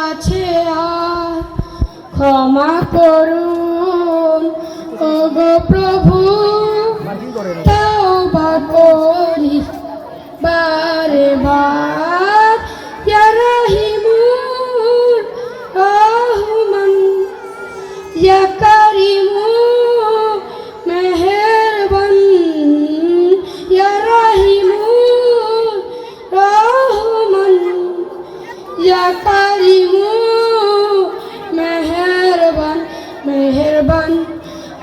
আছে আর ক্ষমা করুন ওগো প্রভু তওবা করি বারে বার ইয়া রহিমুর রহমান ইয়া কারিমু মেহেরবান ইয়া রহিমু রহমান ইয়া কারিমু মেহেরবান মেহেরবান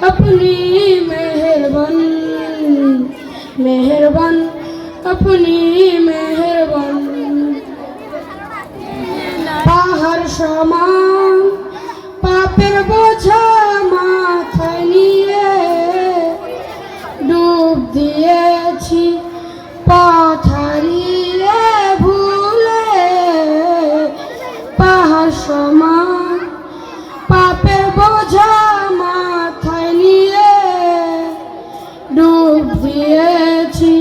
अपनी मेहरबान मेहरबान अपनी मेहरबान পাহাড় সমান পাপের বোঝা মাথায় নিয়ে ডুব দিয়েছি পথ হারিয়ে ভুলে পাহাড় সমান পাপের বোঝা মাথায় নিয়ে ডুব দিয়েছি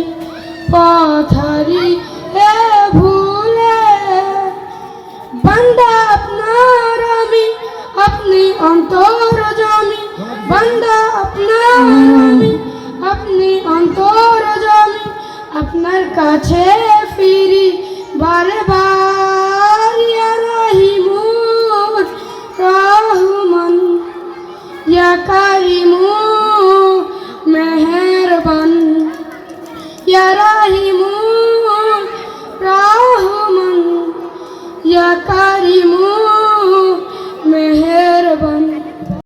পথ হারিয়ে ভুলে বান্দা আপনার আমি আপনি অন্তর্যামী বান্দা আপনার আমি আপনি অন্তর্যামী আপনার কাছে ফিরি বারে বার